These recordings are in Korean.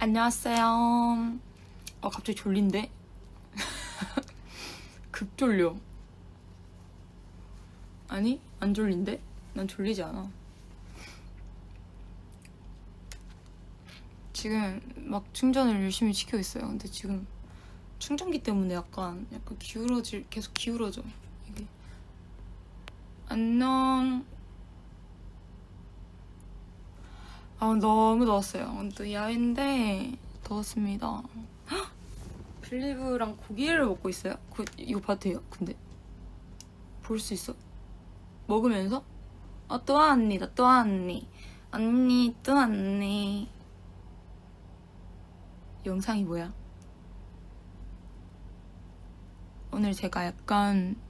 안녕하세요. 갑자기 졸린데? 급 졸려. 아니, 안 졸린데? 난 졸리지 않아. 지금 막 충전을 열심히 시키고 있어요. 근데 지금 충전기 때문에 약간 계속 기울어져. 이게. 안녕. 너무 더웠어요. 또 야외인데 더웠습니다. 헉! 빌리브랑 고기를 먹고 있어요? 이거 봐도 돼요? 근데 볼 수 있어? 먹으면서? 또 왔니다. 또 왔니? 언니 또 왔니? 영상이 뭐야? 오늘 제가 약간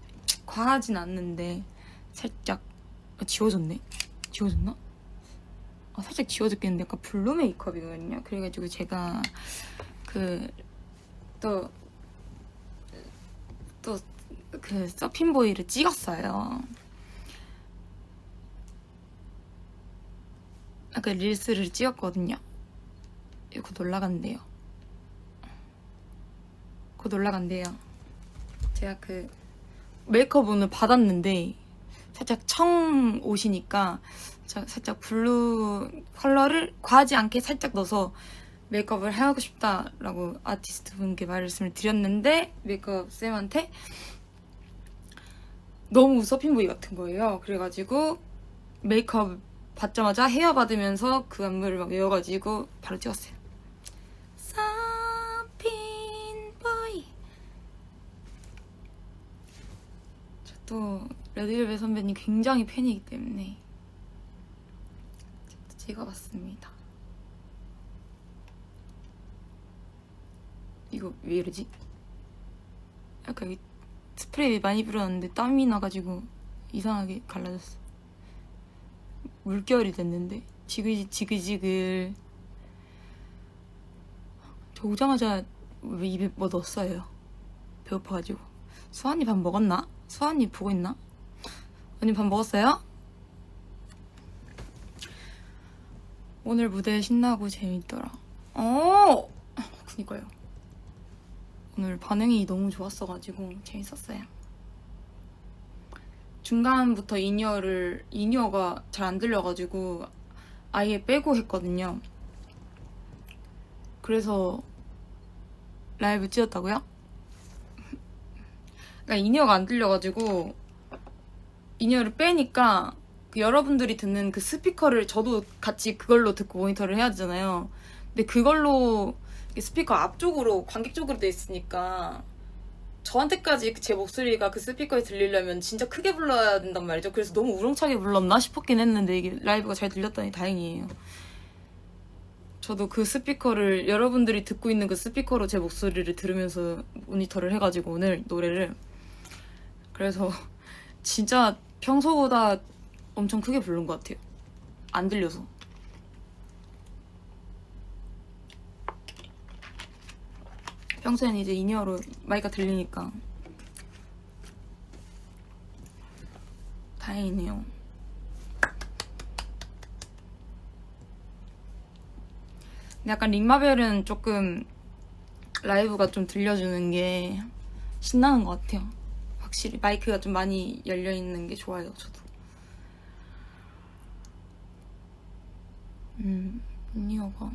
과하진 않는데 살짝 지워졌네? 지워졌나? 살짝 지워졌겠는데 약간 블루 메이크업이거든요. 그래가지고 제가 그 서핑보이를 찍었어요. 아까 릴스를 찍었거든요. 곧 올라간대요. 곧 올라간대요. 제가 그 메이크업 오늘 받았는데 살짝 청 옷이니까 살짝 블루 컬러를 과하지 않게 살짝 넣어서 메이크업을 하고 싶다라고 아티스트 분께 말씀을 드렸는데 메이크업 쌤한테 너무 서핑보이 같은 거예요. 그래가지고 메이크업 받자마자 헤어 받으면서 그 안무를 막 외워가지고 바로 찍었어요. 서핑보이. 저 또 레드벨벳 선배님 굉장히 팬이기 때문에 찍어봤습니다. 이거 왜 이러지? 약간 여기 스프레이 많이 뿌렸는데 땀이 나가지고 이상하게 갈라졌어. 물결이 됐는데 지글지글. 저 오자마자 왜 입에 뭐 넣었어요? 배고파가지고. 수아언니 밥 먹었나? 수아언니 보고 있나? 언니 밥 먹었어요? 오늘 무대 신나고 재밌더라. 그니까요. 오늘 반응이 너무 좋았어가지고 재밌었어요. 중간부터 인이어가 잘 안 들려가지고 아예 빼고 했거든요. 그래서 라이브 찍었다고요? 그러니까 인이어가 안 들려가지고 인이어를 빼니까 여러분들이 듣는 그 스피커를 저도 같이 그걸로 듣고 모니터를 해야 되잖아요. 근데 그걸로 스피커 앞쪽으로 관객 쪽으로 돼 있으니까 저한테까지 제 목소리가 그 스피커에 들리려면 진짜 크게 불러야 된단 말이죠. 그래서 너무 우렁차게 불렀나 싶었긴 했는데 이게 라이브가 잘 들렸다니 다행이에요. 저도 그 스피커를 여러분들이 듣고 있는 그 스피커로 제 목소리를 들으면서 모니터를 해가지고 오늘 노래를 그래서 진짜 평소보다 엄청 크게 부른 것 같아요. 안 들려서. 평소에는 이제 인이어로 마이크가 들리니까 다행이네요. 근데 약간 링마벨은 조금 라이브가 좀 들려주는 게 신나는 것 같아요. 확실히 마이크가 좀 많이 열려있는 게 좋아요. 저도. 인이어가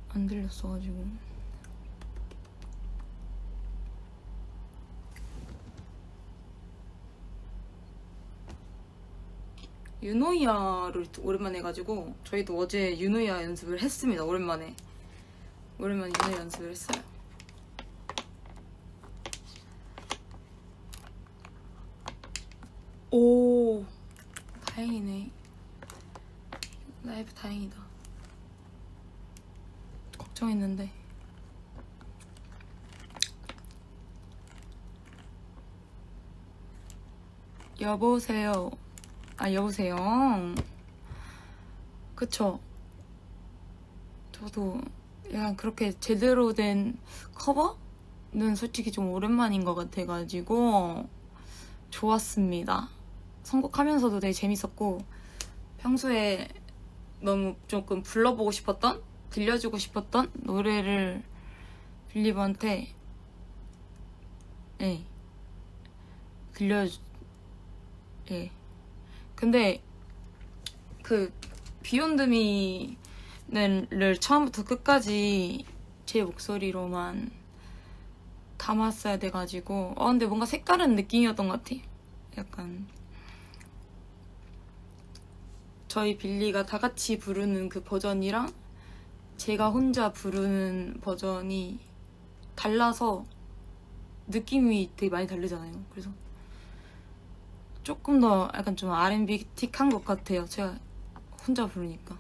안 들렸어가지고. 유노이아를 오랜만에 해가지고 저희도 어제 유노이아 연습을 했습니다. 오랜만에 유노이아 연습을 했어요. 오, 다행이네. 라이브 다행이다. 걱정했는데. 여보세요. 여보세요. 그쵸. 저도 약간 그렇게 제대로 된 커버는 솔직히 좀 오랜만인 것 같아가지고 좋았습니다. 선곡하면서도 되게 재밌었고 평소에 너무 조금 불러보고 싶었던 들려주고 싶었던 노래를 빌리브한테 예 예. 근데 그 비욘드미를 처음부터 끝까지 제 목소리로만 담았어야 돼가지고 근데 뭔가 색다른 느낌이었던 것 같아. 약간 저희 빌리가 다 같이 부르는 그 버전이랑 제가 혼자 부르는 버전이 달라서 느낌이 되게 많이 다르잖아요. 그래서 조금 더 약간 좀 R&B틱한 것 같아요. 제가 혼자 부르니까.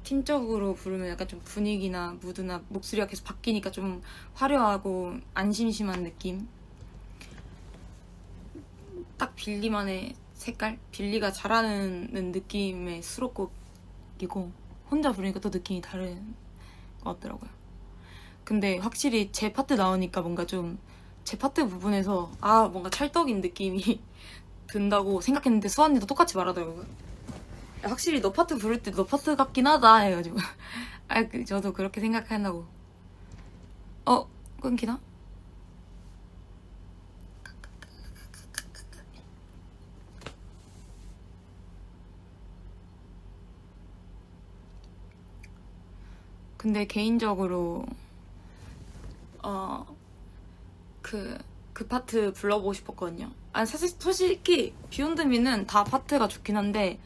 팀적으로 부르면 약간 좀 분위기나 무드나 목소리가 계속 바뀌니까 좀 화려하고 안 심심한 느낌. 딱 빌리만의 색깔? 빌리가 잘하는 느낌의 수록곡이고 혼자 부르니까 또 느낌이 다른 것 같더라고요. 근데 확실히 제 파트 나오니까 뭔가 좀 제 파트 부분에서 뭔가 찰떡인 느낌이 든다고 생각했는데 수아언니도 똑같이 말하더라고요. 확실히 너 파트 부를 때 너 파트 같긴 하다 해가지고 저도 그렇게 생각한다고. 끊기나? 근데 개인적으로 그 파트 불러보고 싶었거든요. 사실 솔직히 비욘드미는 다 파트가 좋긴 한데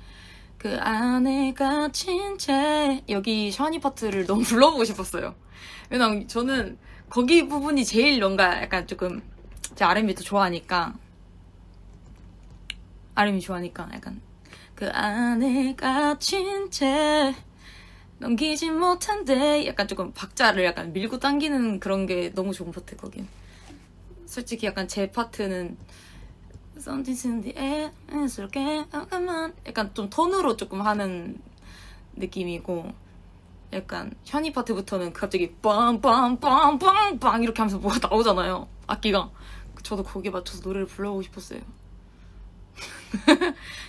그 안에 갇힌 채 여기 샤니 파트를 너무 불러보고 싶었어요. 왜냐면 저는 거기 부분이 제일 뭔가 약간 조금 제가 R&B 도 좋아하니까 약간 그 안에 갇힌 채 넘기지 못한데 약간 조금 박자를 약간 밀고 당기는 그런 게 너무 좋은 파트 거긴. 솔직히 약간 제 파트는 Something's in the air, it's okay, come on 약간 좀 톤으로 조금 하는 느낌이고 약간 현이 파트부터는 갑자기 빵빵빵빵빵 이렇게 하면서 뭐가 나오잖아요. 악기가. 저도 거기에 맞춰서 노래를 불러보고 싶었어요.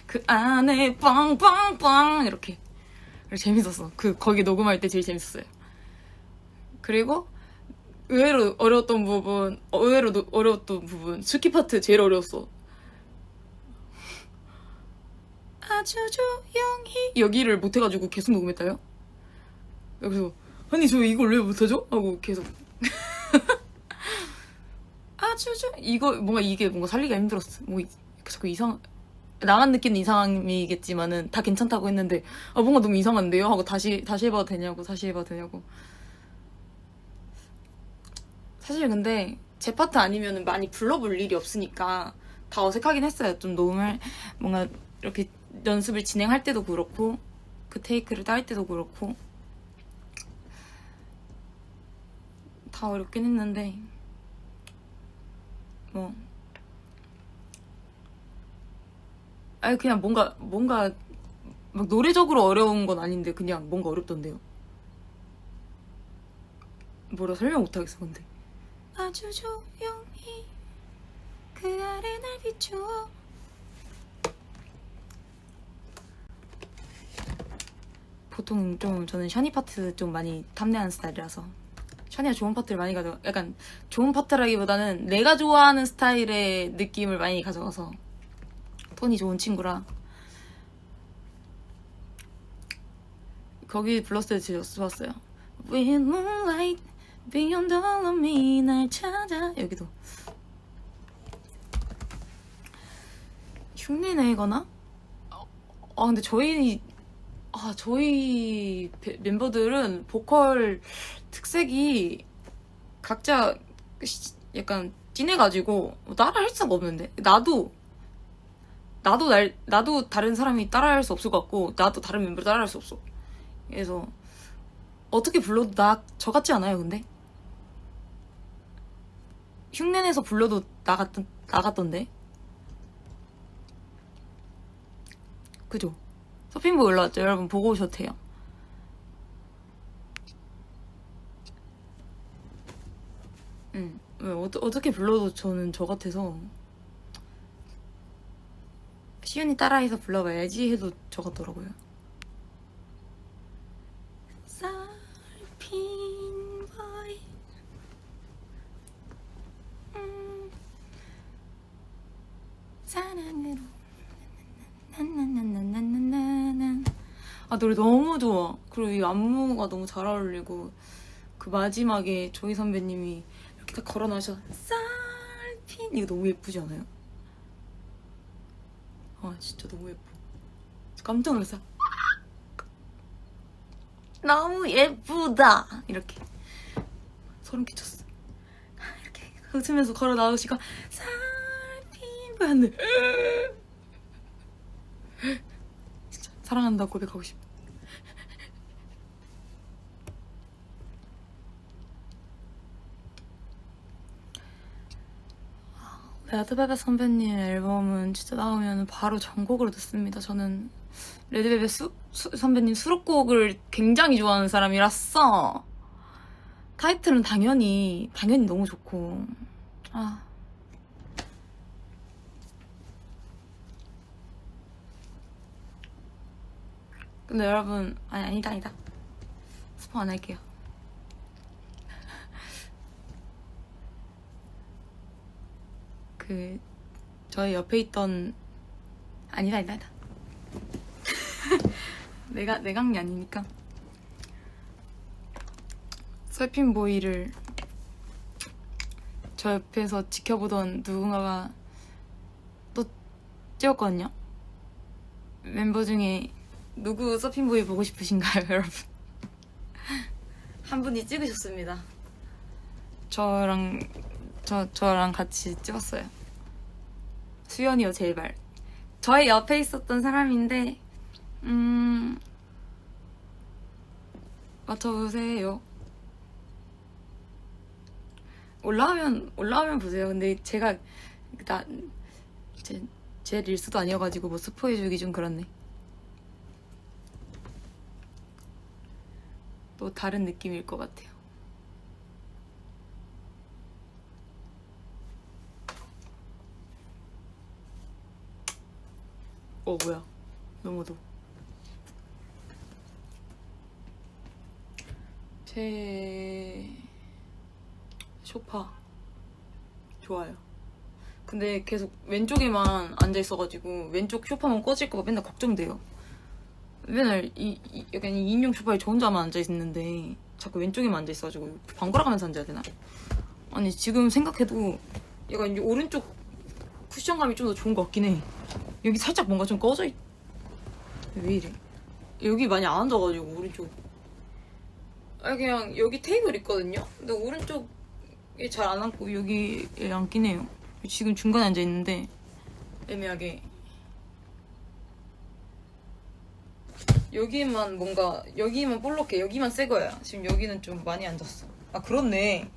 그 안에 빵빵빵 이렇게 재밌었어. 거기 녹음할 때 제일 재밌었어요. 그리고 의외로 어려웠던 부분 스키 파트 제일 어려웠어. 아주 조용히 여기를 못해가지고 계속 녹음했다요. 그래서 아니 저 이걸 왜 못하죠? 하고 계속 아주 이게 뭔가 살리기가 힘들었어. 자꾸 나만 느끼는 이상함이겠지만은 다 괜찮다고 했는데 뭔가 너무 이상한데요? 하고 다시 해봐도 되냐고. 사실 근데 제 파트 아니면 많이 불러볼 일이 없으니까 다 어색하긴 했어요. 좀 녹음을 뭔가 이렇게 연습을 진행할 때도 그렇고 그 테이크를 딸 때도 그렇고 다 어렵긴 했는데 그냥 뭔가 막 노래적으로 어려운 건 아닌데 그냥 뭔가 어렵던데요. 뭐라 설명 못하겠어. 근데 아주 조용히 그 아래 날 비추어. 보통 좀 저는 샤니 파트 좀 많이 탐내하는 스타일이라서 샤니가 좋은 파트를 많이 가져가. 약간 좋은 파트라기보다는 내가 좋아하는 스타일의 느낌을 많이 가져가서 톤이 좋은 친구라 거기 불렀을 때 진짜 좋았어요. With moonlight beyond all of me 날 찾아. 여기도 흉내 내거나 근데 저희 멤버들은 보컬 특색이 각자 약간 진해가지고 따라 할 수가 없는데 나도 다른 사람이 따라 할 수 없을 것 같고 나도 다른 멤버를 따라 할 수 없어. 그래서 어떻게 불러도 저 같지 않아요. 근데 흉내내서 불러도 나갔던데 그죠? 서핑북 올라왔죠? 여러분 보고 오셔도 돼요. 어떻게 불러도 저는 저 같아서 시윤이 따라해서 불러봐야지 해도 저 같더라고요. 핀바이 사랑으로 난난난난난난난 아 노래 너무 좋아. 그리고 이 안무가 너무 잘 어울리고 그 마지막에 조이 선배님이 이렇게 딱 걸어놔서 쌀핀 이거 너무 예쁘지 않아요? 아 진짜 너무 예뻐. 깜짝 놀랐어. 너무 예쁘다 이렇게 소름 끼쳤어. 이렇게 웃으면서 걸어 나오시고 쌀핀 하는데 진짜 사랑한다고 고백하고 싶어. 레드벨벳 선배님 앨범은 진짜 나오면 바로 전곡으로 듣습니다. 저는 레드벨벳 선배님 수록곡을 굉장히 좋아하는 사람이라서 타이틀은 당연히 너무 좋고 근데 여러분 아니다 스포 안 할게요. 그 저희 옆에 있던 아니다 내강이 아니니까 설핀보이를 저 옆에서 지켜보던 누군가가 또 찍었거든요. 멤버 중에 누구 서핑보이 보고 싶으신가요, 여러분? 한 분이 찍으셨습니다. 저랑 같이 찍었어요. 수연이요 제발. 저희 옆에 있었던 사람인데 맞춰보세요. 올라오면 보세요. 근데 제가 제 릴스도 아니어가지고 뭐 스포해주기 좀 그렇네. 또 다른 느낌일 것 같아요. 뭐야 너무도 제 소파 좋아요. 근데 계속 왼쪽에만 앉아있어가지고 왼쪽 소파만 꺼질까봐 맨날 걱정돼요. 맨날 약간 이 2인용 소파에 저 혼자만 앉아있는데 자꾸 왼쪽에만 앉아있어가지고 번갈아가면서 앉아야 되나? 아니 지금 생각해도 약간 오른쪽 쿠션감이 좀 더 좋은 것 같긴 해. 여기 살짝 뭔가 좀 꺼져있... 왜 이래? 여기 많이 안 앉아가지고 오른쪽 그냥 여기 테이블 있거든요? 근데 오른쪽에 잘 안 앉고 여기에 앉긴 해요. 지금 중간에 앉아있는데 애매하게 여기만 볼록해. 여기만 새 거야. 지금 여기는 좀 많이 앉았어. 그렇네.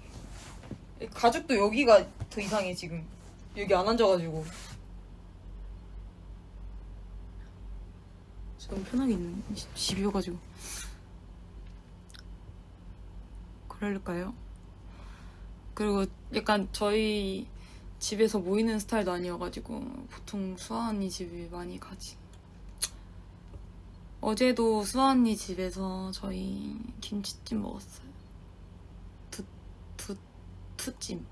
가죽도 여기가 더 이상해 지금. 여기 안 앉아가지고 너무 편하게 있는 집이어가지고 그럴까요? 그리고 약간 저희 집에서 모이는 스타일도 아니어가지고 보통 수아 언니 집에 많이 가지. 어제도 수아 언니 집에서 저희 김치찜 먹었어요. 투찜.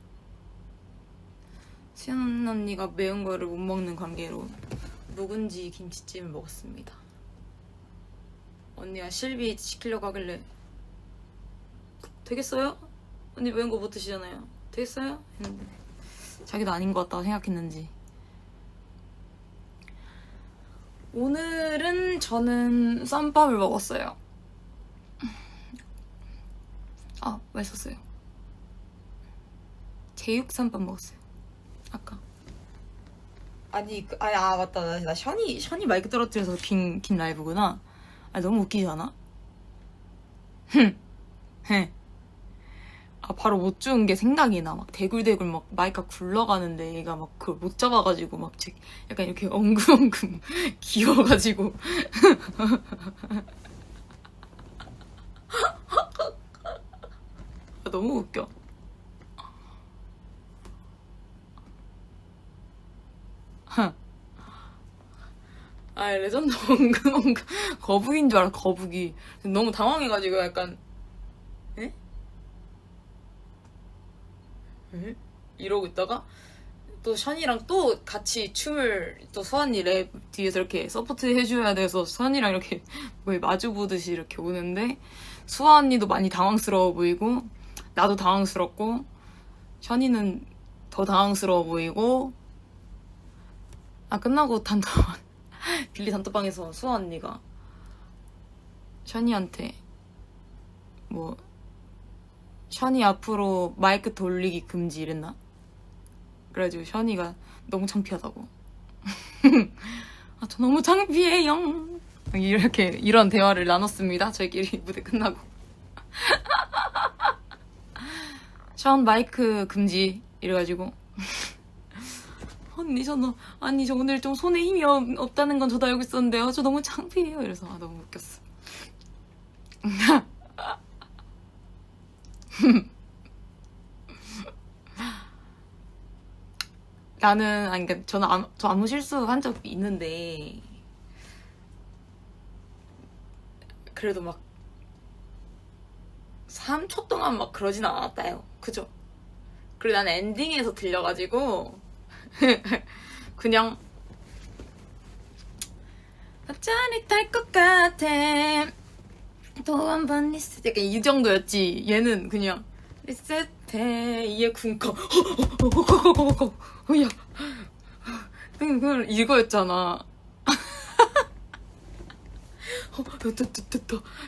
수연 언니가 매운 거를 못 먹는 관계로 묵은지 김치찜을 먹었습니다. 언니가 실비 시키려고 하길래 되겠어요? 언니 매운 거 못 드시잖아요. 되겠어요? 했는데 자기도 아닌 것 같다고 생각했는지. 오늘은 저는 쌈밥을 먹었어요. 맛있었어요. 제육 쌈밥 먹었어요. 아까. 맞다. 나 션이 마이크 떨어뜨려서 긴 라이브구나. 너무 웃기지 않아? 바로 못 주운 게 생각이 나. 막 대굴대굴 막 마이크가 굴러가는데 얘가 막 그걸 못 잡아가지고 막 약간 이렇게 엉금엉금 기어가지고 너무 웃겨. 레전드 엉금엉금 거북이인 줄 알아. 거북이. 너무 당황해가지고 약간 에? 에? 이러고 있다가 또 션이랑 또 같이 춤을 또 수아언니 랩 뒤에서 이렇게 서포트 해줘야 돼서 수아언니랑 이렇게 뭐 마주 보듯이 이렇게 오는데 수아언니도 많이 당황스러워 보이고 나도 당황스럽고 션이는 더 당황스러워 보이고 끝나고 단톡방 빌리 단톡방에서 수아언니가 션이한테 뭐 션이 앞으로 마이크 돌리기 금지 이랬나? 그래가지고 션이가 너무 창피하다고 저 너무 창피해요 이렇게 이런 대화를 나눴습니다. 저희끼리 무대 끝나고 션 마이크 금지 이래가지고 언니 저 오늘 좀 손에 힘이 없다는 건 저도 알고 있었는데요. 저 너무 창피해요. 이래서 너무 웃겼어. 나는 그러니까 저는 저 아무 실수한 적 있는데 그래도 막 3초 동안 막 그러진 않았다요. 그죠? 그리고 나는 엔딩에서 들려가지고 그냥 짜릿할 것 같아 또 한 번 리셋 약간 이 정도였지. 얘는 그냥 리셋해 이에 군거 야 그냥 이거였잖아.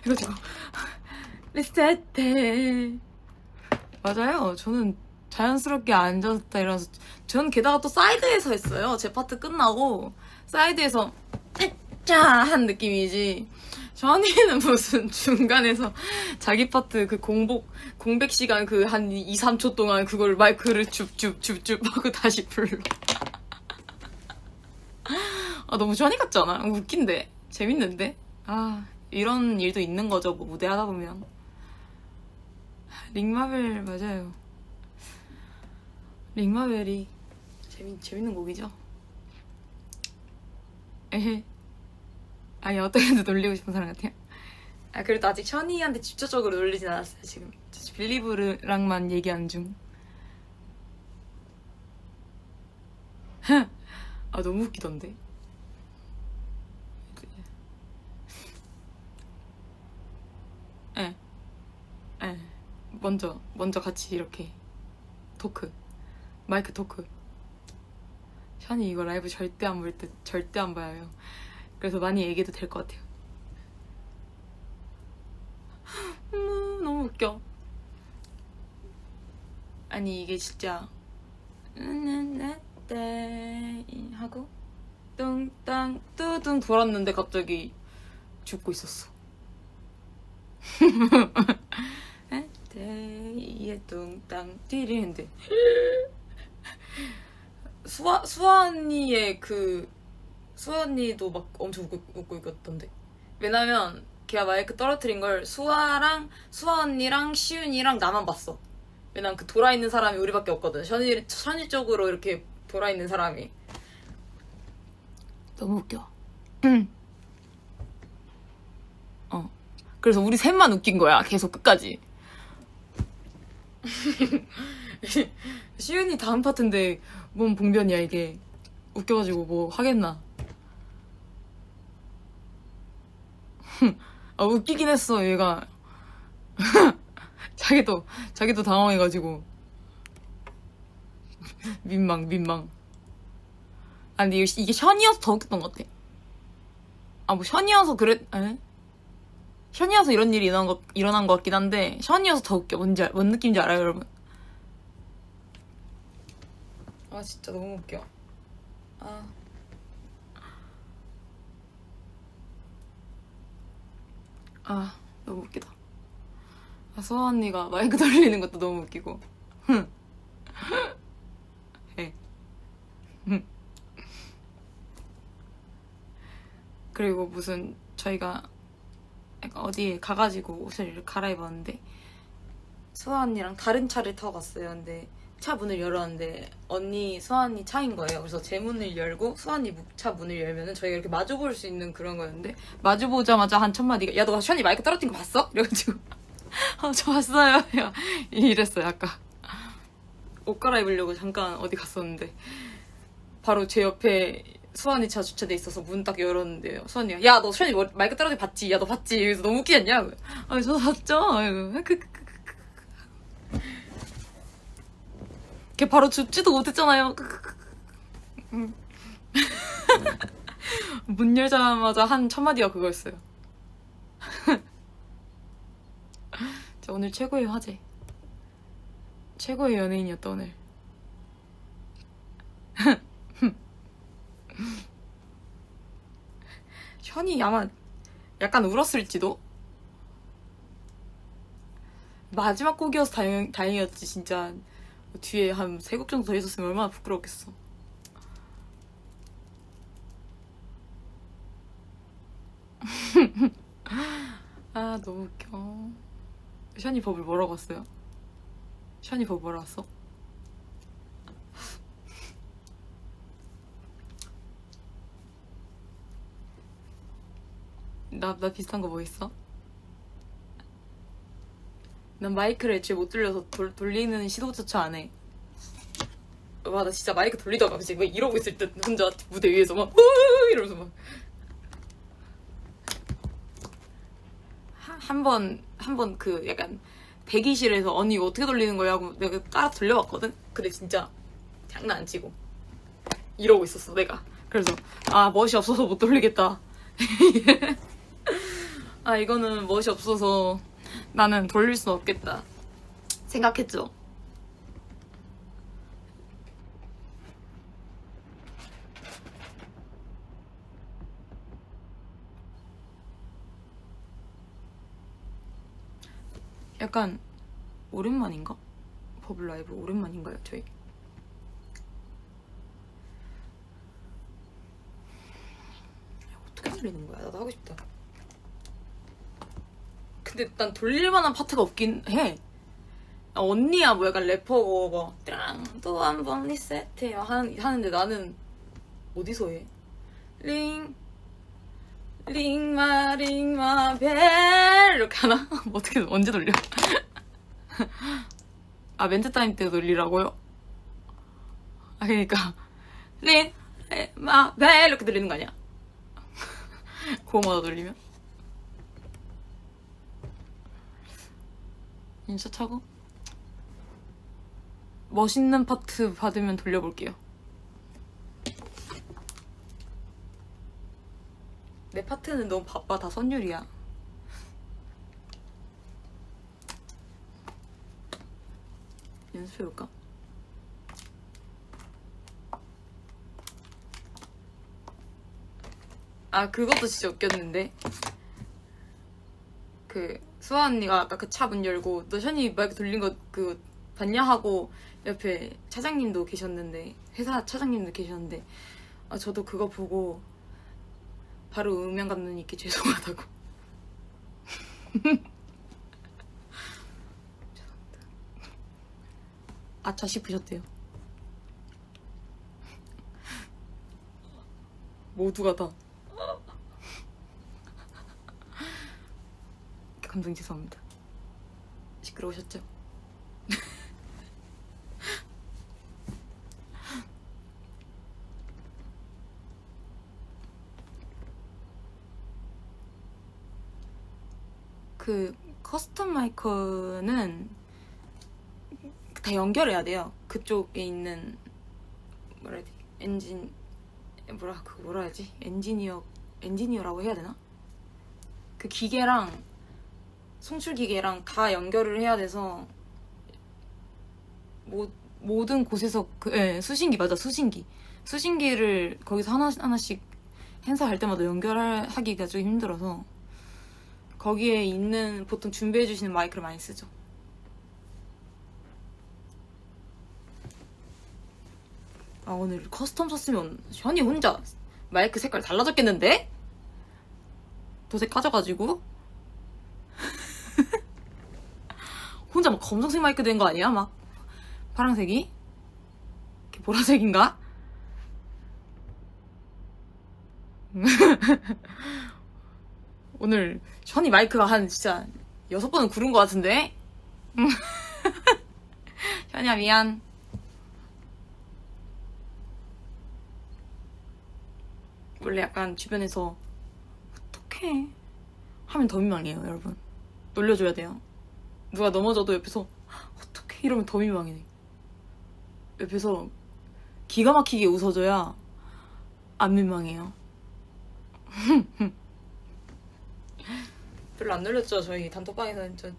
이러지고 리셋해. 맞아요. 저는 자연스럽게 앉았다 일어나서 저는 게다가 또 사이드에서 했어요. 제 파트 끝나고 사이드에서 짜 한 느낌이지. 션이는 무슨 중간에서 자기 파트 그 공백 시간 그 한 2, 3초 동안 그걸 마이크를 줍줍줍줍 하고 다시 불러. 너무 션이 같지 않아? 웃긴데 재밌는데? 이런 일도 있는 거죠. 뭐 무대 하다 보면. 링마벨 맞아요. 링마벨이 재밌는 곡이죠. 에헤. 아니 어떻게든 놀리고 싶은 사람 같아요. 그래도 아직 션이한테 직접적으로 놀리진 않았어요. 지금 빌리브랑만 얘기한 중. 너무 웃기던데. 예. 먼저 같이 이렇게 마이크 토크. 션이 이거 라이브 절대 안 볼 듯, 절대 안 봐요. 그래서 많이 얘기해도 될 것 같아요. 너무 웃겨. 아니 이게 진짜 하고 뚱땅 뚜둥 돌았는데 갑자기 죽고 있었어. 이에 뚱땅 띠리는데 수아 언니의 수아 언니도 막 엄청 웃고 있던데. 왜냐면 걔가 마이크 떨어뜨린 걸 수아 언니랑 시윤이랑 나만 봤어. 왜냐면 그 돌아있는 사람이 우리밖에 없거든. 션이 쪽으로 이렇게 돌아있는 사람이. 너무 웃겨. 그래서 우리 셋만 웃긴 거야. 계속 끝까지. 시윤이 다음 파트인데 뭔 봉변이야 이게. 웃겨가지고 뭐 하겠나. 웃기긴 했어 얘가. 자기도 당황해가지고 민망. 근데 이게 션이어서 더 웃겼던 것 같아. 뭐 션이어서 션이어서 이런 일이 일어난 것 같긴 한데 션이어서 더 웃겨. 뭔 느낌인지 알아요 여러분? 진짜 너무 웃겨. 너무 웃기다. 수아 언니가 마이크 돌리는 것도 너무 웃기고. 그리고 무슨 저희가 약간 어디에 가가지고 옷을 갈아입었는데 수아 언니랑 다른 차를 타고 갔어요. 근데 차 문을 열었는데 수아 언니 차인 거예요. 그래서 제 문을 열고 수아 언니 차 문을 열면은 저희가 이렇게 마주볼 수 있는 그런 거였는데 마주보자마자 한 첫마디가 야 너 션이 마이크 떨어뜨린 거 봤어? 이래가지고 저 봤어요. 이랬어요 아까. 옷 갈아입으려고 잠깐 어디 갔었는데 바로 제 옆에 수환이 차 주차돼 있어서 문 딱 열었는데요. 수환이가 야 너 수환이 마이크 떨어진 거 봤지? 야 너 봤지? 그래서 너무 웃기지 않냐? 아 저도 봤죠? 걔 바로 죽지도 못했잖아요. 문 열자마자 한 첫 마디가 그거였어요. 자, 오늘 최고의 화제. 최고의 연예인이었다 오늘. 현이 아마 약간 울었을지도. 마지막 곡이어서 다행이었지 진짜. 뒤에 한 3곡 정도 더 있었으면 얼마나 부끄러웠겠어. 아 너무 웃겨. 션이 버블 뭐라고 왔어요? 션이 버블 뭐라고 왔어? 나 비슷한 거 뭐 있어? 난 마이크를 애초에 못 돌려서 돌리는 시도조차 안 해. 와, 나 진짜 마이크 돌리다가 지금 이러고 있을 때 혼자 무대 위에서 막 이러면서 막 한 번 그 약간 대기실에서 언니 이거 어떻게 돌리는 거야 하고 내가 깔아 돌려봤거든? 근데 진짜 장난 안 치고 이러고 있었어 내가. 그래서 아 멋이 없어서 못 돌리겠다. 아 이거는 멋이 없어서 나는 돌릴 수 없겠다 생각했죠. 약간 오랜만인가? 버블 라이브 오랜만인가요 저희? 어떻게 돌리는 거야? 나도 하고 싶다. 근데 난 돌릴만한 파트가 없긴 해. 아, 언니야 뭐 약간 래퍼고 뭐 또 한 번 리셋해요 하는데 나는 어디서 해? 링마 벨 이렇게 하나? 뭐 어떻게 언제 돌려? 아 멘트 타임 때 돌리라고요? 아 그러니까 링마 벨 이렇게 돌리는 거 아니야? 그거마다 돌리면? 인사 차고 멋있는 파트 받으면 돌려볼게요. 내 파트는 너무 바빠. 다 선율이야. 연습해볼까? 아 그것도 진짜 웃겼는데 그 수아 언니가 아까 그 차 문 열고 너 션이 마이크 돌린 거 그 봤냐 하고 옆에 차장님도 계셨는데 회사 차장님도 계셨는데 아 저도 그거 보고 바로 음향 감독님께 죄송하다고. 죄송합니다. 아차 싶으셨대요. 모두가 다. 감독님 죄송합니다. 시끄러우셨죠? 그 커스텀 마이크는 다 연결해야 돼요. 그쪽에 있는 뭐라 해야 돼? 뭐라 해야지? 엔지니어라고 해야 되나? 그 기계랑 송출 기계랑 다 연결을 해야 돼서 모든 곳에서 수신기 맞아 수신기를 거기서 하나씩 행사할 때마다 연결하기가 좀 힘들어서 거기에 있는 보통 준비해주시는 마이크를 많이 쓰죠. 아 오늘 커스텀 썼으면 현이 혼자 마이크 색깔 달라졌겠는데? 도색 까져가지고 혼자 막 검정색 마이크 된 거 아니야? 막 파란색이? 이렇게 보라색인가? 오늘 현이 마이크가 한 진짜 6번은 구른 거 같은데? 현이야 미안. 원래 약간 주변에서 어떡해 하면 더 민망해요, 여러분. 놀려줘야 돼요. 누가 넘어져도 옆에서 어떡해 이러면 더 민망해. 옆에서 기가 막히게 웃어줘야 안 민망해요. 별로 안 놀렸죠, 저희 단톡방에서는. 저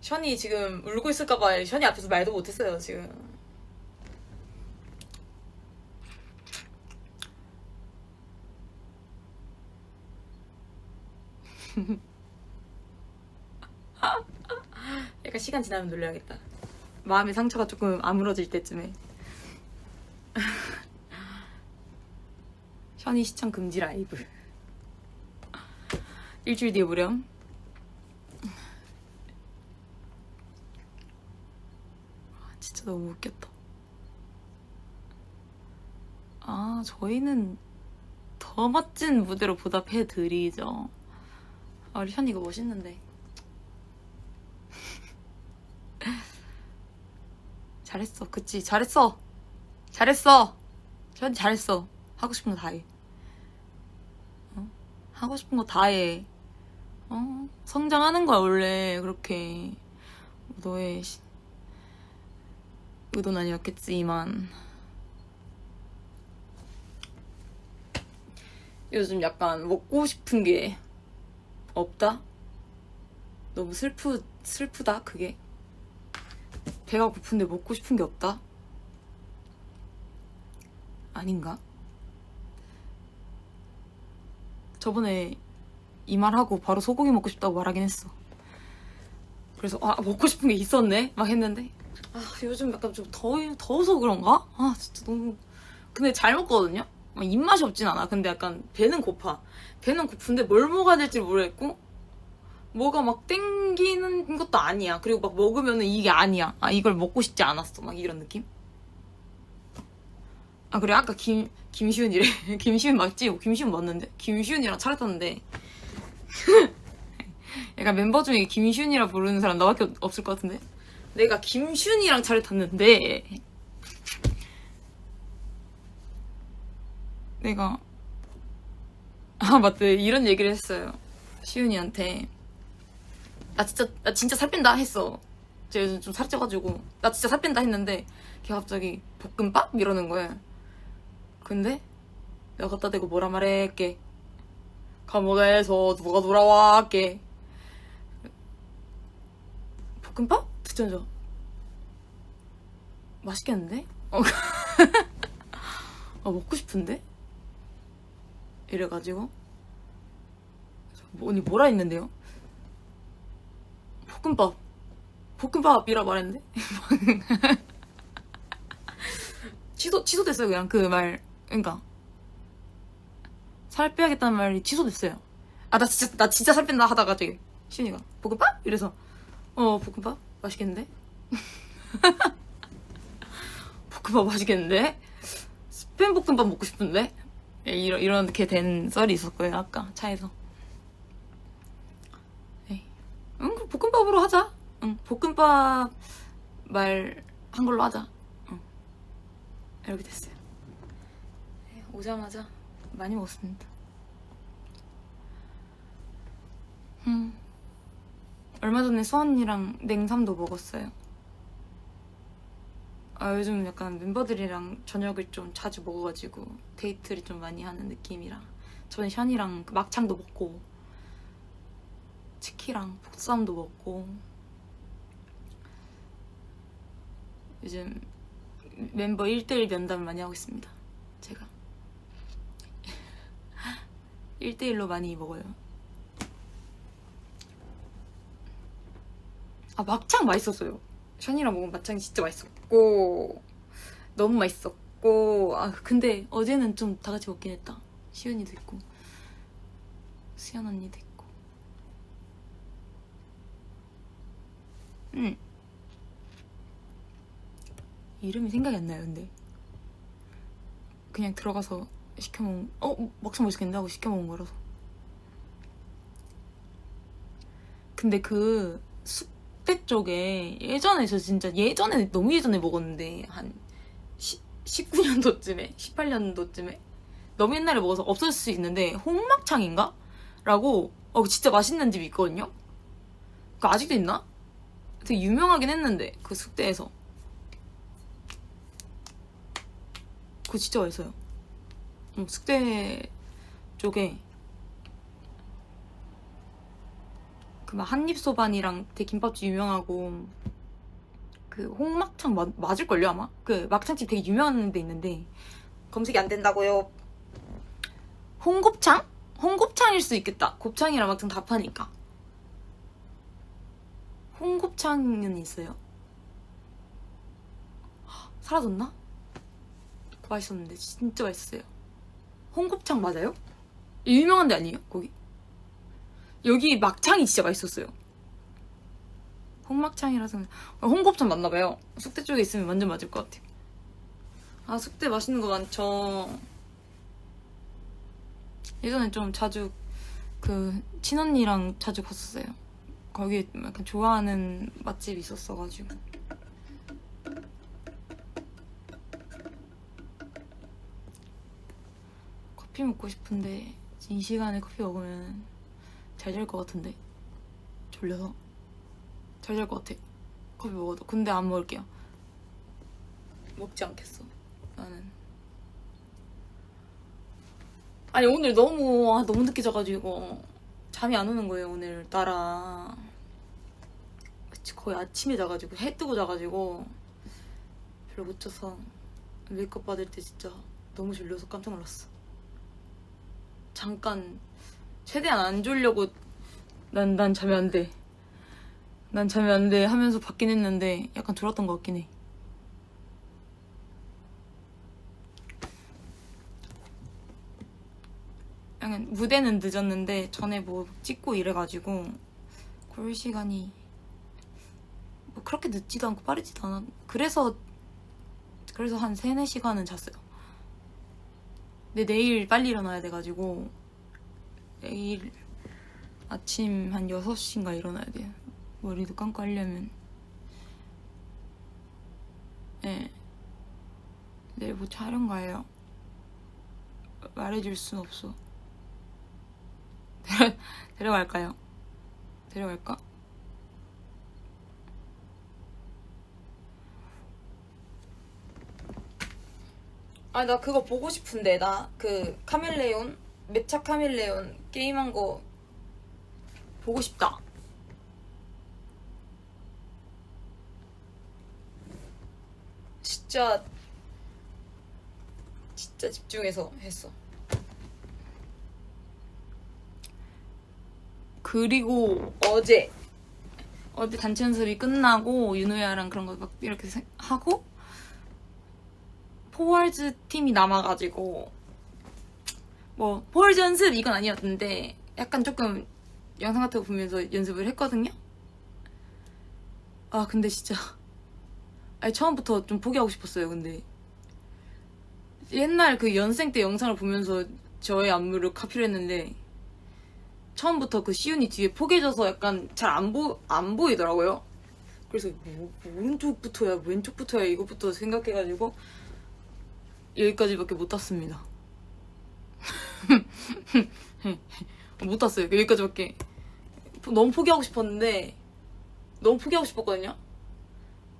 션이 지금 울고 있을까봐 션이 앞에서 말도 못했어요, 지금. 약간 시간 지나면 놀려야겠다. 마음의 상처가 조금 아물어질 때쯤에. 션이 시청 금지 라이브. 일주일 뒤에 무렴. 진짜 너무 웃겼다. 아, 저희는 더 멋진 무대로 보답해드리죠. 아, 우리 션이 이거 멋있는데. 잘했어. 그치? 잘했어. 잘했어. 션이 잘했어. 하고 싶은 거 다 해. 어? 하고 싶은 거 다 해. 성장하는 거야, 원래. 그렇게. 너의 의도는 아니었겠지만. 요즘 약간 먹고 싶은 게 없다? 너무 슬프다, 그게. 배가 고픈데 먹고 싶은 게 없다? 아닌가? 저번에 이 말하고 바로 소고기 먹고 싶다고 말하긴 했어. 그래서 먹고 싶은 게 있었네? 막 했는데 요즘 약간 좀 더워서 그런가? 진짜 너무. 근데 잘 먹거든요? 입맛이 없진 않아. 근데 약간 배는 고파. 배는 고픈데 뭘 먹어야 될지 모르겠고 뭐가 막 땡기는 것도 아니야. 그리고 막 먹으면은 이게 아니야. 이걸 먹고 싶지 않았어. 막 이런 느낌? 그래, 아까 김시훈이래. 김시훈 맞지? 김시훈 맞는데? 김시훈이랑 차를 탔는데 약간 멤버 중에 김시훈이라 부르는 사람 나밖에 없을 것 같은데? 내가 김시훈이랑 차를 탔는데 내가 맞대, 이런 얘기를 했어요. 시훈이한테 나 진짜 살 뺀다 했어. 제가 요즘 좀 살쪄가지고 나 진짜 살 뺀다 했는데 걔 갑자기 볶음밥? 이러는 거야. 근데 내가 갖다 대고 뭐라 말했게. 감옥에서 누가 돌아왔게. 볶음밥? 듣자마자 맛있겠는데? 먹고 싶은데? 이래가지고 언니 뭐라 했는데요? 볶음밥이라 말했는데? 취소됐어요, 그냥 그 말. 그러니까 살 빼야겠다는 말이 취소됐어요. 나 진짜 살 뺀다 하다가 저기 시윤이가 볶음밥? 이래서 볶음밥? 맛있겠는데? 볶음밥 맛있겠는데? 스팸 볶음밥 먹고 싶은데? 이렇게 된 썰이 있었고요, 아까 차에서. 응, 그럼 볶음밥으로 하자. 응, 볶음밥 말 한 걸로 하자. 응. 이렇게 됐어요. 오자마자 많이 먹었습니다. 얼마 전에 수언니랑 냉삼도 먹었어요. 요즘 약간 멤버들이랑 저녁을 좀 자주 먹어가지고 데이트를 좀 많이 하는 느낌이라 저는 션이랑 막창도 먹고 치키랑 복쌈도 먹고 요즘 멤버 1대1 면담을 많이 하고 있습니다. 제가 1대1로 많이 먹어요. 막창 맛있었어요. 션이랑 먹은 막창이 진짜 맛있었고 너무 맛있었고 근데 어제는 좀 다 같이 먹긴 했다. 시윤이도 있고 수연 언니도 있고. 이름이 생각이 안 나요. 근데 그냥 들어가서 시켜먹은 막창 맛있겠는데 하고 시켜먹은 거라서. 근데 그 숙대 쪽에 예전에 너무 예전에 먹었는데 한 19년도쯤에 18년도쯤에 너무 옛날에 먹어서 없어질 수 있는데 홍막창인가? 라고 진짜 맛있는 집이 있거든요. 그거 아직도 있나? 되게 유명하긴 했는데 그 숙대에서 그거 진짜 맛있어요. 숙대 쪽에 그 막 한입소반이랑 되게 김밥집 유명하고 그 홍막창 맞을걸요 아마? 그 막창집 되게 유명한 데 있는데 검색이 안 된다고요. 홍곱창? 홍곱창일 수 있겠다. 곱창이랑 막창 다 파니까. 홍곱창은 있어요. 사라졌나? 맛있었는데 진짜 맛있었어요. 홍곱창 맞아요? 유명한 데 아니에요? 거기? 여기 막창이 진짜 맛있었어요. 홍막창이라서 홍곱창 맞나봐요. 숙대 쪽에 있으면 완전 맞을 것 같아요. 아 숙대 맛있는 거 많죠. 예전에 좀 자주 그 친언니랑 자주 갔었어요. 거기에 약간 좋아하는 맛집이 있었어가지고. 커피 먹고 싶은데 이 시간에 커피 먹으면 잘 잘 것 같은데 졸려서 잘 잘 것 같아. 커피 먹어도. 근데 안 먹을게요. 먹지 않겠어 나는. 아니 오늘 너무 늦게 자가지고 잠이 안 오는 거예요 오늘따라. 거의 아침에 자가지고 해 뜨고 자가지고 별로 못 자서 메이크업 받을 때 진짜 너무 졸려서 깜짝 놀랐어. 잠깐 최대한 안 졸려고 난 잠이 안 돼. 난 잠이 안 돼 하면서 받긴 했는데 약간 졸았던 것 같긴 해. 약간 무대는 늦었는데 전에 뭐 찍고 이래가지고 그 시간이 뭐 그렇게 늦지도 않고 빠르지도 않아. 그래서 한 3-4시간은 잤어요. 근데 내일 빨리 일어나야 돼가지고 내일 아침 한 6시인가 일어나야 돼요. 머리도 감고 하려면. 네. 내일 뭐 촬영 가요. 말해줄 순 없어. 데려갈까요? 데려갈까? 아, 나 그거 보고 싶은데. 나 그 카멜레온 매차 카멜레온 게임한 거 보고 싶다. 진짜 집중해서 했어. 그리고 어제 단체 연습이 끝나고 윤호야랑 그런 거 막 이렇게 하고 포월즈 팀이 남아가지고 뭐 포월즈 연습 이건 아니었는데 약간 조금 영상 같은 거 보면서 연습을 했거든요. 아 근데 진짜 처음부터 좀 포기하고 싶었어요. 근데 옛날 그 연생 때 영상을 보면서 저의 안무를 카피를 했는데 처음부터 그 시윤이 뒤에 포개져서 약간 잘 안 보이더라고요. 그래서 오른쪽부터야 왼쪽부터야 이것부터 생각해가지고 여기까지밖에 못 땄습니다. 못 땄어요. 여기까지밖에. 너무 포기하고 싶었거든요.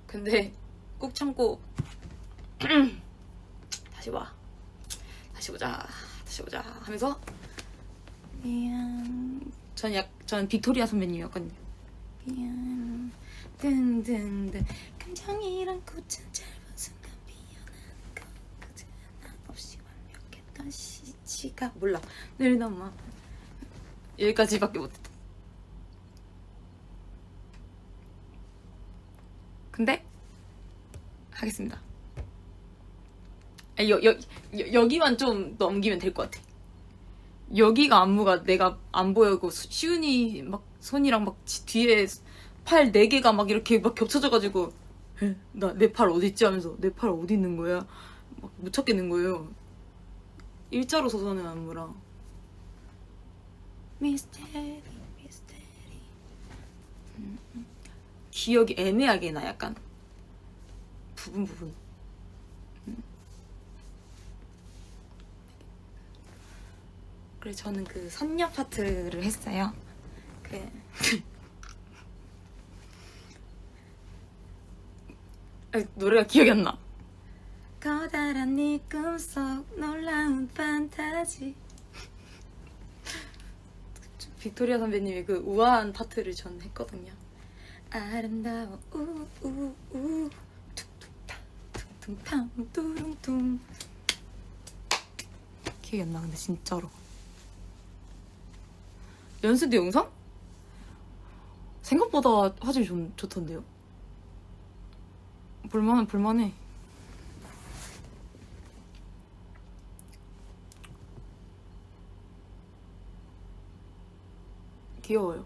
근데 꾹 참고 다시 보자 하면서 미안. 전 빅토리아 선배님이었거든요. 미안 등등등 감정이란 꽃은 짧은 순간 피어난 것 그저 하나 없이 완벽했던 시가 몰라. 늘 너무 여기까지밖에 못했다. 근데 하겠습니다. 여기만 좀 넘기면 될 것 같아. 여기가 안무가 내가 안 보이고 시윤이 막 손이랑 막 뒤에 팔 4개가 막 이렇게 막 겹쳐져가지고 나 내 팔 어디 있지 하면서 내 팔 어디 있는 거야 막 못 찾겠는 거예요. 일자로 서서 하는 안무랑 미스테리 기억이 애매하게 나. 약간 부분 그래서 저는 그 선녀 파트를 했어요. 노래가 기억이 안 나. 커다란 네 꿈속 놀라운 판타지. 빅토리아 선배님의 그 우아한 파트를 전 했거든요. 아름다워 우우우 툭툭탁 퉁퉁탕 뚜룽퉁. 기억이 안 나 근데 진짜로. 연습 영상? 생각보다 화질이 좀 좋던데요? 볼만해. 귀여워요.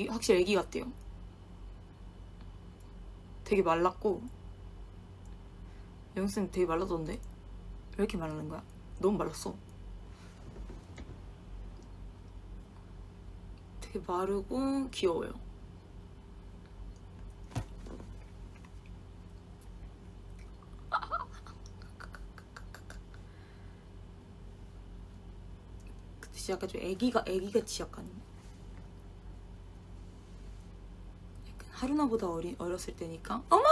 확실히 애기 같대요. 되게 말랐고, 영쌤 되게 말랐던데? 왜 이렇게 말랐는 거야? 너무 말랐어. 되게 마르고 귀여워요. 근데 약간 좀 애기같이 약간 하루나보다 어렸을 때니까. 어머!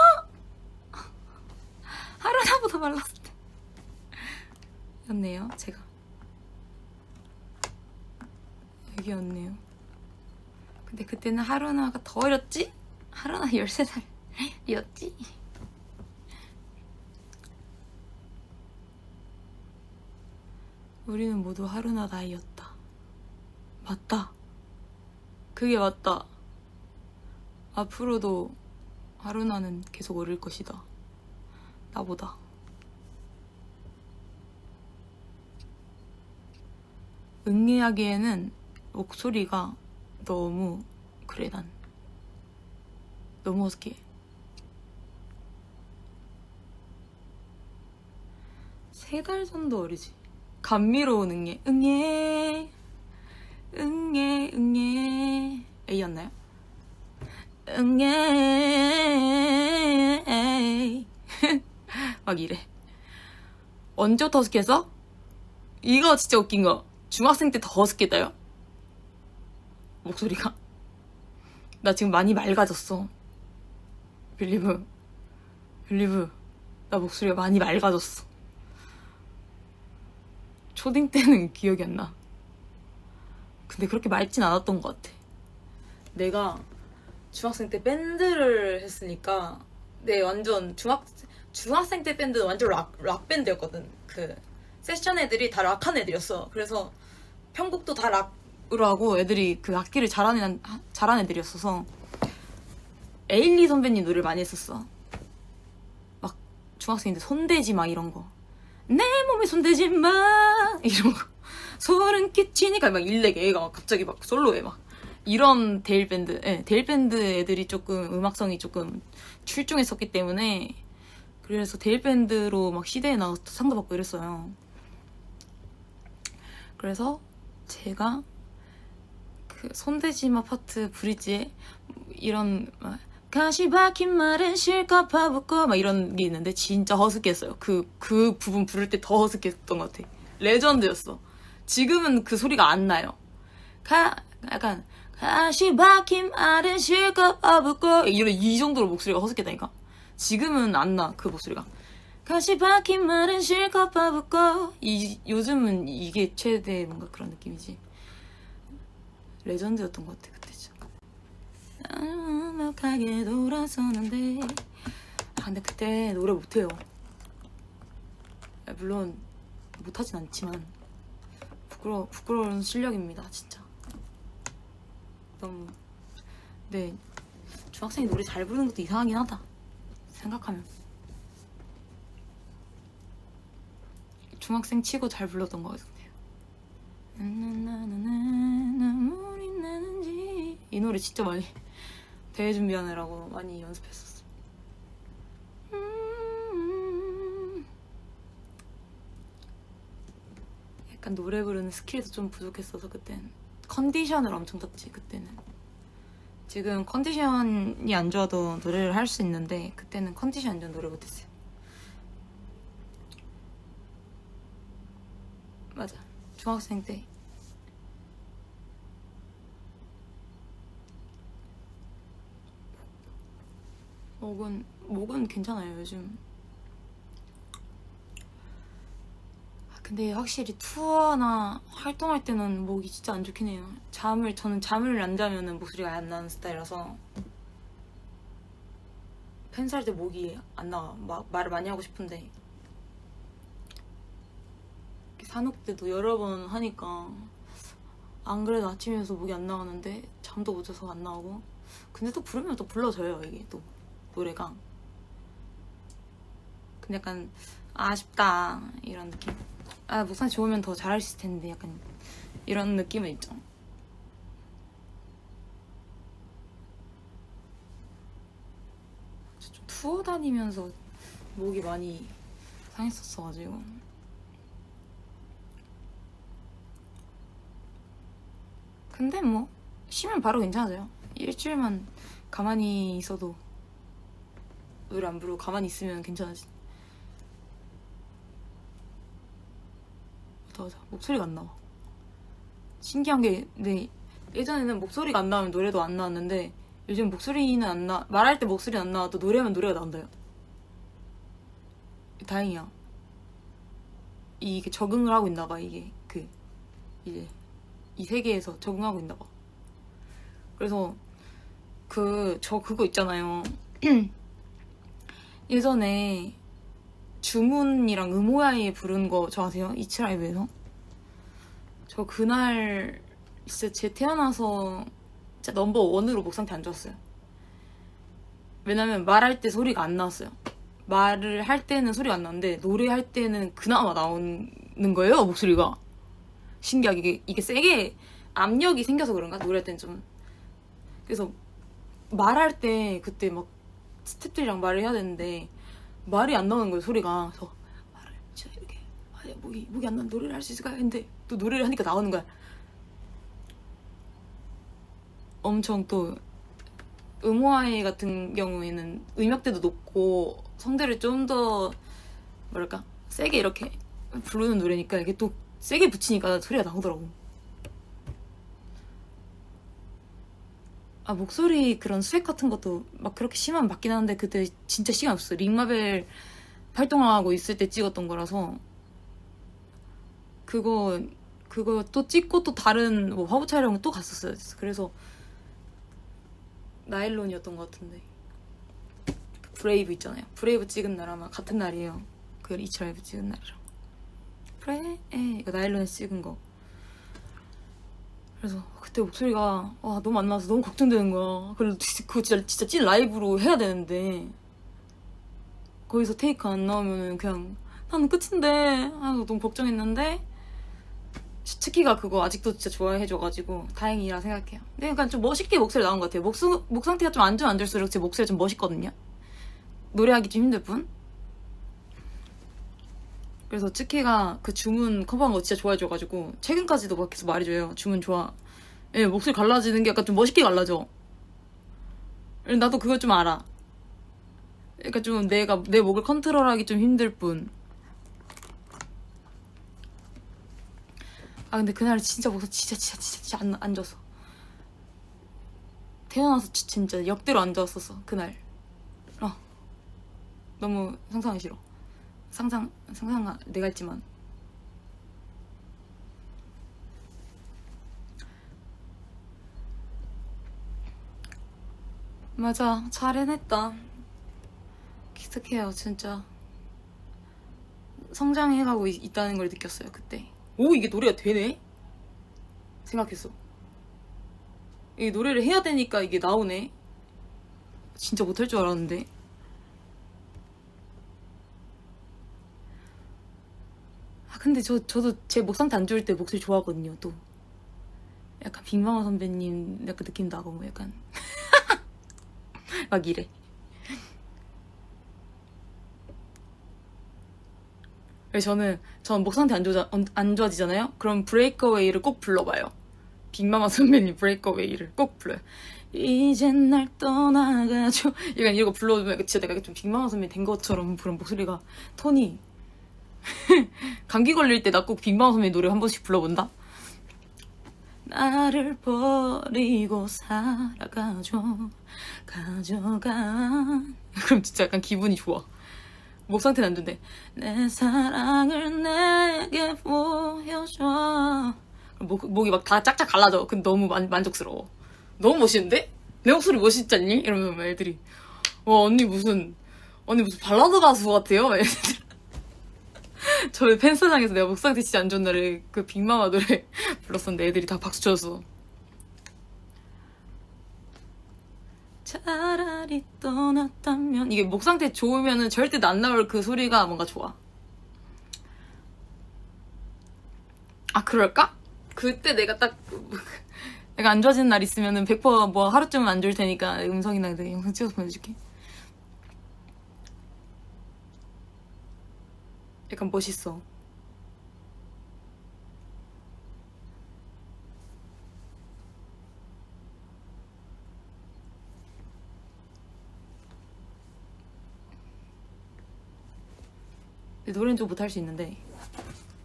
하루나보다 말랐을 때 였네요. 제가 애기였네요. 근데 그때는 하루나가 더 어렸지? 하루나 13살이었지? 우리는 모두 하루나 나이였다. 맞다. 그게 맞다. 앞으로도 하루나는 계속 어릴 것이다. 나보다. 응애하기에는 목소리가 너무 그래. 난 너무 어색해. 3달 정도 어리지. 감미로운 응애. 응애 A였나요? 응애 막 이래. 언제부터 허스키했어? 이거 진짜 웃긴 거. 중학생 때 더 허스키했다요. 목소리가. 나 지금 많이 맑아졌어. 빌리브. 나 목소리가 많이 맑아졌어. 초딩 때는 기억이 안 나. 근데 그렇게 맑진 않았던 것 같아. 내가 중학생 때 밴드를 했으니까, 완전 중학생 때 밴드는 완전 락 밴드였거든. 그 세션 애들이 다 락한 애들이었어. 그래서 편곡도 다 락으로 하고 애들이 그 악기를 잘하는 애들이었어서 에일리 선배님 노래를 많이 했었어. 막 중학생인데 손대지 마 이런 거. 내 몸에 손대지 마 이런 거. 소름 끼치니까 막 일렉 애가 막 갑자기 막 솔로에 막 이런 데일밴드 애들이 조금 음악성이 조금 출중했었기 때문에, 그래서 데일밴드로 막 시대에 나가서 상도 받고 이랬어요. 그래서 제가 그 손대지마 파트 브릿지에 이런 막 가시 박힌 말은 실컷 파묻고 막 이런 게 있는데 진짜 허스키했어요. 그 부분 부를 때 더 허스키했던 것 같아. 레전드였어. 지금은 그 소리가 안 나요. 약간 가시 박힌 말은 실컷 파묻고 이 정도로 목소리가 허스키했다니까. 지금은 안 나, 그 목소리가. 가시 박힌 말은 실컷 파묻고. 요즘은 이게 최대 뭔가 그런 느낌이지. 레전드였던 것 같아 그때 진짜. 완벽하게 돌아서는데. 근데 그때 노래 못해요. 물론 못하진 않지만 부끄러운 실력입니다 진짜. 너무. 네, 중학생이 노래 잘 부르는 것도 이상하긴 하다 생각하면. 중학생 치고 잘 불렀던 것 같아요. 눈물이 나는지. 이 노래 진짜 많이 대회 준비하느라고 많이 연습했었어. 약간 노래 부르는 스킬도 좀 부족했어서 그때는 컨디션을 엄청 탔지. 그때는. 지금 컨디션이 안 좋아도 노래를 할 수 있는데 그때는 컨디션 안 좋아 노래 못했어요. 맞아. 중학생 때. 목은 괜찮아요 요즘. 근데 확실히 투어나 활동할 때는 목이 진짜 안 좋긴 해요. 저는 잠을 안 자면은 목소리가 안 나는 스타일이라서 펜스 할 때 목이 안 나와. 막 말을 많이 하고 싶은데 산옥 때도 여러 번 하니까 안 그래도 아침이어서 목이 안 나오는데 잠도 못 자서 안 나오고. 근데 또 부르면 또 불러져요 이게 또 노래가. 근데 약간 아쉽다 이런 느낌. 목소리 좋으면 더 잘할 수 있을 텐데 약간 이런 느낌은 있죠. 좀 투어 다니면서 목이 많이 상했었어가지고. 근데 뭐 쉬면 바로 괜찮아져요. 일주일만 가만히 있어도 노래 안 부르고 가만히 있으면 괜찮아지. 맞아, 목소리가 안 나와. 신기한 게, 네, 예전에는 목소리가 안 나오면 노래도 안 나왔는데 요즘 목소리는 안 나. 말할 때 목소리 안 나와도 노래하면 노래가 나온다요. 다행이야. 이게 적응을 하고 있나 봐. 이게 이제 이 세계에서 적응하고 있나 봐. 그래서 저 그거 있잖아요. 예전에 주문이랑 음호야이 부른 거 저 아세요? 이츠라이브에서? 저 그날 진짜 제 태어나서 진짜 넘버 원으로 목 상태 안 좋았어요. 왜냐면 말할 때 소리가 안 나왔어요. 말을 할 때는 소리가 안 나는데 노래할 때는 그나마 나오는 거예요 목소리가. 신기하게 이게 세게 압력이 생겨서 그런가? 노래할 때는 좀. 그래서 말할 때 그때 막 스태프들이랑 말을 해야 되는데 말이 안 나오는 거예요 소리가. 그래서 말을 진짜 이렇게 목이 안 나는 노래를 할 수 있을까 했는데 또 노래를 하니까 나오는 거야. 엄청 또 음호아이 같은 경우에는 음역대도 높고 성대를 좀 더 뭐랄까 세게 이렇게 부르는 노래니까 이게 또 세게 붙이니까 소리가 나오더라고. 목소리 그런 수액 같은 것도 막 그렇게 심하면 맞긴 하는데 그때 진짜 시간 없었어. 링마벨 활동하고 있을 때 찍었던 거라서 그거 또 찍고 또 다른 뭐 화보 촬영 또 갔었어요. 그래서 나일론이었던 것 같은데. 브레이브 있잖아요. 브레이브 찍은 날 아마 같은 날이에요. 그 이츠라이브 찍은 날이랑 이거 나일론에서 찍은 거. 그래서 그때 목소리가 너무 안 나와서 너무 걱정되는 거야. 그래서 그거 진짜 찐 라이브로 해야 되는데 거기서 테이크 안 나오면 그냥 나는 끝인데 너무 걱정했는데 치키가 그거 아직도 진짜 좋아해줘가지고 다행이라 생각해요. 근데 약간 좀 멋있게 목소리 나온 것 같아요. 목 상태가 좀 안 좋으면 안 좋을수록 제 목소리가 좀 멋있거든요. 노래하기 좀 힘들 뿐. 그래서 치키가 그 주문 커버한 거 진짜 좋아해줘가지고 최근까지도 막 계속 말해줘요. 주문 좋아. 목소리 갈라지는 게 약간 좀 멋있게 갈라져. 나도 그걸 좀 알아. 그러니까 좀 내 목을 컨트롤하기 좀 힘들 뿐. 근데 그날 진짜 목소리 진짜 안 좋았어. 태어나서 진짜 역대로 안 좋았었어 그날. 너무 상상하기 싫어. 상상 내가 했지만. 맞아, 잘 해냈다. 기특해요 진짜. 성장해가고 있다는 걸 느꼈어요 그때. 오, 이게 노래가 되네? 생각했어. 이 노래를 해야 되니까 이게 나오네. 진짜 못할 줄 알았는데. 근데 저도 제 목 상태 안 좋을 때 목소리 좋아하거든요 또. 약간 빅마마 선배님 약간 느낌 나고 뭐 약간 막 이래. 저는 목 상태 안 좋아지잖아요? 그럼 브레이크어웨이를 꼭 불러봐요. 빅마마 선배님 브레이크어웨이를 꼭 불러요. 이젠 날 떠나가죠. 약간 이거 불러주면 진짜 내가 좀 빅마마 선배님 된 것처럼 그런 목소리가 톤이 감기 걸릴 때 나 꼭 빅마마 선배님 노래 한 번씩 불러본다. 나를 버리고 살아가줘 가져가. 그럼 진짜 약간 기분이 좋아. 목 상태는 안 좋은데 내 사랑을 내게 보여줘. 목이 막 다 짝짝 갈라져. 근데 너무 만족스러워. 너무 멋있는데? 내 목소리 멋있지 않니? 이러면 애들이 와 언니 무슨 발라드 가수 같아요? 저희 팬사장에서 내가 목 상태 진짜 안 좋은 날에 그 빅마마 노래 불렀었는데 애들이 다 박수 쳐줬어. 차라리 떠났다면. 이게 목 상태 좋으면은 절대 안 나올 그 소리가 뭔가 좋아. 아 그럴까? 그때 내가 딱 내가 안 좋아지는 날 있으면은 100%뭐 하루쯤은 안 좋을 테니까 음성이나 내가 영상 찍어서 보내줄게. 약간 멋있어. 노래는 좀 못할 수 있는데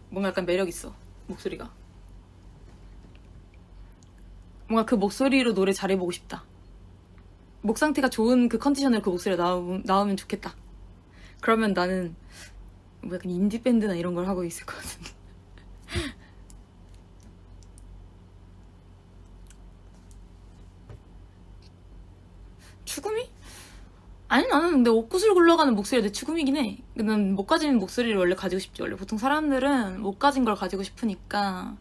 뭔가 약간 매력 있어. 목소리가 뭔가 그 목소리로 노래 잘해보고 싶다. 목 상태가 좋은 그 컨디션으로 그 목소리가 나오면 좋겠다. 그러면 나는 뭐 약간 인디밴드나 이런 걸 하고 있을 것 같은데. 추구미? 아니 나는 근데 옷구슬 굴러가는 목소리가 내 추구미긴 해. 난 못 가진 목소리를 원래 가지고 싶지. 원래 보통 사람들은 못 가진 걸 가지고 싶으니까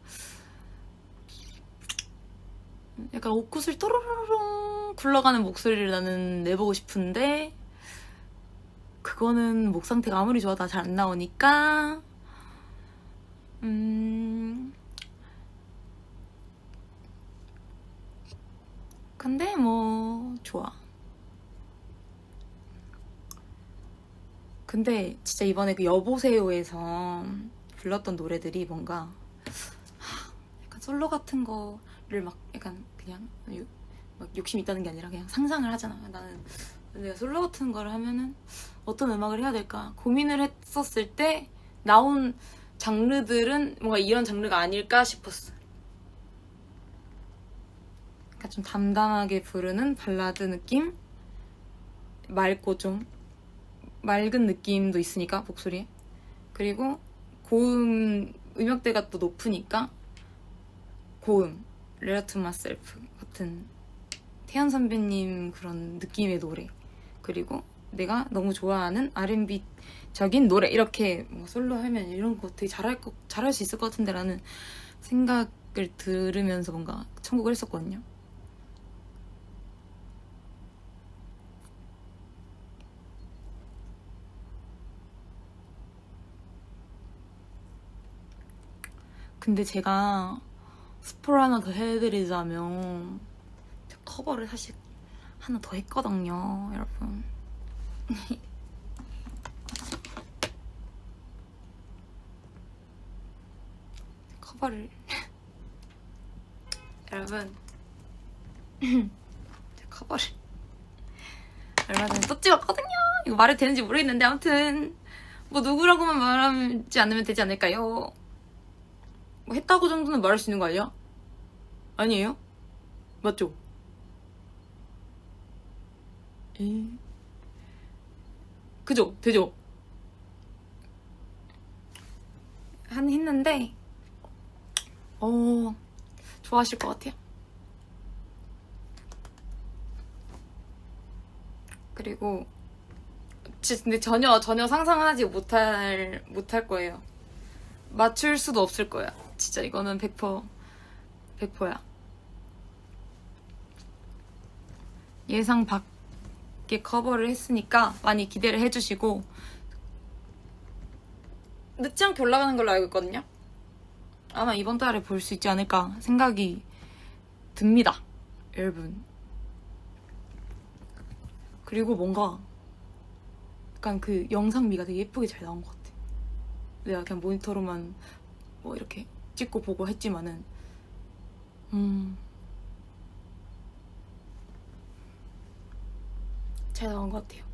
약간 옷구슬 또로로롱 굴러가는 목소리를 나는 내보고 싶은데 그거는 목 상태가 아무리 좋아도 잘 안 나오니까 근데 뭐 좋아. 근데 진짜 이번에 그 여보세요에서 불렀던 노래들이 뭔가 약간 솔로 같은 거를 막 약간 그냥 막 욕심 있다는 게 아니라 그냥 상상을 하잖아. 나는 내가 솔로 같은 거를 하면은 어떤 음악을 해야 될까 고민을 했었을 때 나온 장르들은 뭔가 이런 장르가 아닐까 싶었어. 약간 좀 담담하게 부르는 발라드 느낌? 맑고 좀 맑은 느낌도 있으니까 목소리에. 그리고 고음 음역대가 또 높으니까 고음 Letter to Myself 같은 태연 선배님 그런 느낌의 노래. 그리고 내가 너무 좋아하는 R&B적인 노래. 이렇게 뭔가 솔로 하면 이런 거 되게 잘할 수 있을 것 같은데 라는 생각을 들으면서 뭔가 선곡을 했었거든요. 근데 제가 스포를 하나 더 해드리자면 커버를 사실 하나 더 했거든요, 여러분. 커버를 여러분 커버를 얼마 전에 또 찍었거든요. 이거 말이 되는지 모르겠는데 아무튼 뭐 누구라고만 말하지 않으면 되지 않을까요? 뭐 했다고 정도는 말할 수 있는 거 아니야? 아니에요? 맞죠? 그죠? 되죠? 했는데 좋아하실 것 같아요. 그리고 근데 전혀 상상하지 못할 거예요. 맞출 수도 없을 거야. 진짜 이거는 100%야. 예상 밖의 커버를 했으니까 많이 기대를 해주시고 늦지 않게 올라가는 걸로 알고 있거든요. 아마 이번 달에 볼 수 있지 않을까 생각이 듭니다, 여러분. 그리고 뭔가 약간 그 영상미가 되게 예쁘게 잘 나온 것 같아. 내가 그냥 모니터로만 뭐 이렇게 찍고 보고 했지만은 잘 나온 것 같아요.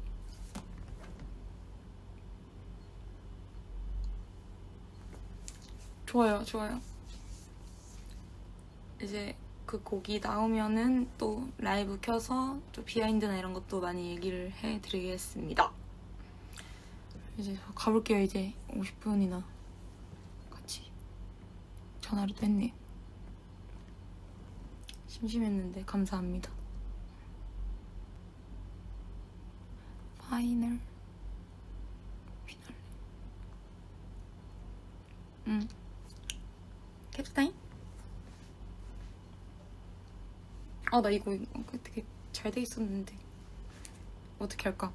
좋아요, 좋아요. 이제 그 곡이 나오면은 또 라이브 켜서 또 비하인드나 이런 것도 많이 얘기를 해드리겠습니다. 이제 가볼게요. 이제 50분이나 같이 전화를 또 했네요. 심심했는데 감사합니다. 파이널 피널레. 캡타임? 아, 나 이거 되게 잘 돼 있었는데 어떻게 할까?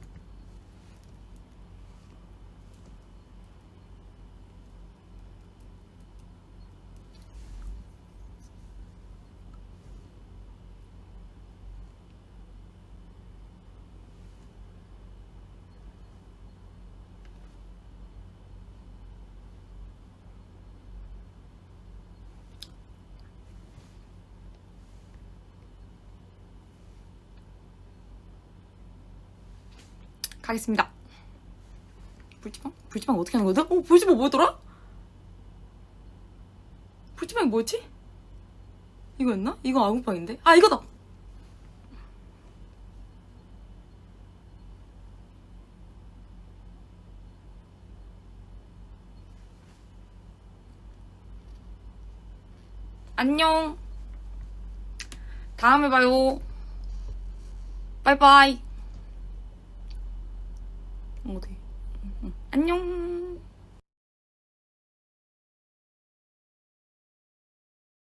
가겠습니다. 불지방? 불지방 어떻게 하는 거죠? 불지방 뭐였더라? 불지방이 뭐였지? 이거였나? 이거 아궁빵인데? 아, 이거다! 안녕. 다음에 봐요. 빠이빠이. 어디? 안녕.